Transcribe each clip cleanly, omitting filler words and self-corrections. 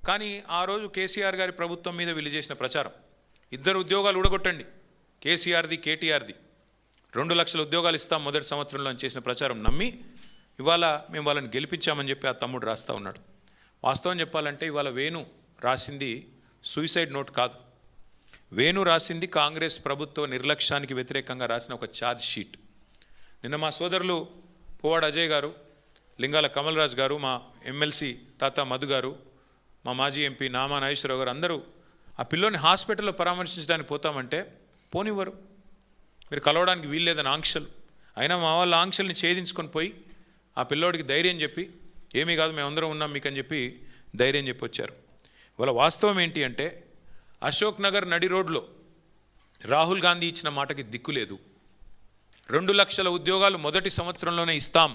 కానీ ఆ రోజు కేసీఆర్ గారి ప్రభుత్వం మీద వీళ్ళు చేసిన ప్రచారం, 2 ఉద్యోగాలు ఊడగొట్టండి, కేసీఆర్ది కేటీఆర్ది 2 లక్షల ఉద్యోగాలు ఇస్తాం మొదటి సంవత్సరంలో అని చేసిన ప్రచారం నమ్మి ఇవాళ మేము వాళ్ళని గెలిపించామని చెప్పి ఆ తమ్ముడు రాస్తూ ఉన్నాడు. వాస్తవం చెప్పాలంటే ఇవాళ వేణు రాసింది సూసైడ్ నోట్ కాదు. వేణు రాసింది కాంగ్రెస్ ప్రభుత్వ నిర్లక్ష్యానికి వ్యతిరేకంగా రాసిన ఒక ఛార్జ్ షీట్. నిన్న మా సోదరులు పువ్వాడ అజయ్ గారు, లింగాల కమల్ రాజ్ గారు, మా ఎమ్మెల్సీ తాత మధు గారు, మా మాజీ ఎంపీ నామా నాగేశ్వరరావు గారు అందరూ ఆ పిల్లోని హాస్పిటల్లో పరామర్శించడానికి పోతామంటే పోనివ్వరు, మీరు కలవడానికి వీల్లేదని ఆంక్షలు. అయినా మా వాళ్ళ ఆంక్షల్ని ఛేదించుకొని పోయి ఆ పిల్లోడికి ధైర్యం చెప్పి ఏమీ కాదు మేమందరం ఉన్నాం మీకు అని చెప్పి ధైర్యం చెప్పి వచ్చారు. ఇవాళ వాస్తవం ఏంటి అంటే అశోక్ నగర్ నడి రోడ్లో రాహుల్ గాంధీ ఇచ్చిన మాటకి దిక్కులేదు. 2 లక్షల ఉద్యోగాలు మొదటి సంవత్సరంలోనే ఇస్తాం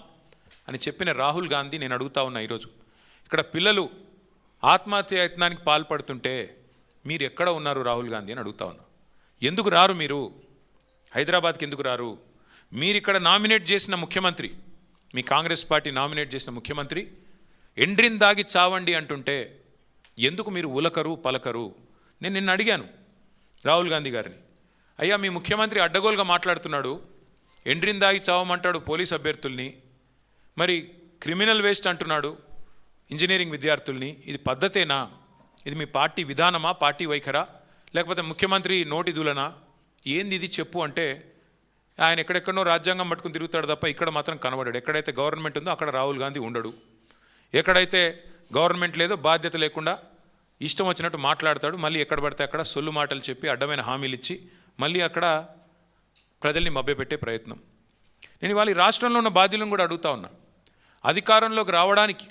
అని చెప్పిన రాహుల్ గాంధీ నేను అడుగుతా ఉన్నా ఈరోజు ఇక్కడ పిల్లలు ఆత్మహత్య యత్నానికి పాల్పడుతుంటే మీరు ఎక్కడ ఉన్నారు రాహుల్ గాంధీ అని అడుగుతా ఉన్నా. ఎందుకు రారు మీరు హైదరాబాద్కి, ఎందుకు రారు? మీరు ఇక్కడ నామినేట్ చేసిన ముఖ్యమంత్రి, మీ కాంగ్రెస్ పార్టీ నామినేట్ చేసిన ముఖ్యమంత్రి ఎండ్రిన్ దాగి చావండి అంటుంటే ఎందుకు మీరు ఉలకరు పలకరు? నేను నిన్న అడిగాను రాహుల్ గాంధీ గారిని, అయ్యా మీ ముఖ్యమంత్రి అడ్డగోలుగా మాట్లాడుతున్నాడు, ఎండ్రిన్ దాగి చావమంటాడు పోలీస్ అభ్యర్థుల్ని, మరి క్రిమినల్ వేస్ట్ అంటున్నాడు ఇంజనీరింగ్ విద్యార్థుల్ని, ఇది పద్ధతేనా? ఇది మీ పార్టీ విధానమా, పార్టీ వైఖరా, లేకపోతే ముఖ్యమంత్రి నోటి దూలనా? ఏంది ఇది చెప్పు అంటే ఆయన ఎక్కడెక్కడో రాజ్యాంగం పట్టుకుని తిరుగుతాడు తప్ప ఇక్కడ మాత్రం కనబడాడు. ఎక్కడైతే గవర్నమెంట్ ఉందో అక్కడ రాహుల్ గాంధీ ఉండడు, ఎక్కడైతే గవర్నమెంట్ లేదో బాధ్యత లేకుండా ఇష్టం వచ్చినట్టు మాట్లాడతాడు. మళ్ళీ ఎక్కడ పడితే అక్కడ సొల్లు మాటలు చెప్పి అడ్డమైన హామీలు ఇచ్చి మళ్ళీ అక్కడ ప్రజల్ని మభ్యపెట్టే ప్రయత్నం. నేను ఇవాళ ఈ రాష్ట్రంలో ఉన్న బాధ్యులను కూడా అడుగుతా ఉన్నా, అధికారంలోకి రావడానికి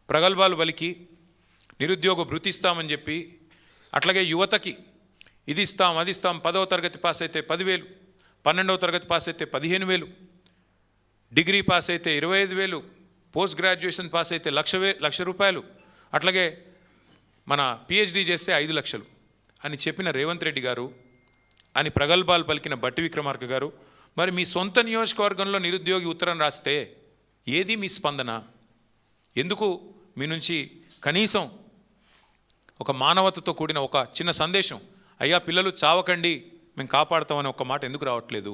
ప్రగల్భాలు పలికి నిరుద్యోగ భృతి ఇస్తామని చెప్పి, అట్లాగే యువతకి ఇది ఇస్తాం అది ఇస్తాం, 10వ తరగతి పాస్ అయితే 10,000, 12వ తరగతి పాస్ అయితే 15,000, డిగ్రీ పాస్ అయితే 25,000, పోస్ట్ గ్రాడ్యుయేషన్ పాస్ అయితే 1,00,000 రూపాయలు, అట్లాగే మన పిహెచ్డి చేస్తే 5 లక్షలు అని చెప్పిన రేవంత్ రెడ్డి గారు, అని ప్రగల్భాలు పలికిన బట్టి విక్రమార్క గారు, మరి మీ సొంత నియోజకవర్గంలో నిరుద్యోగి ఉత్తరం రాస్తే ఏది మీ స్పందన? ఎందుకు మీ నుంచి కనీసం ఒక మానవతతో కూడిన ఒక చిన్న సందేశం, అయ్యా పిల్లలు చావకండి మేము కాపాడుతామని ఒక మాట ఎందుకు రావట్లేదు?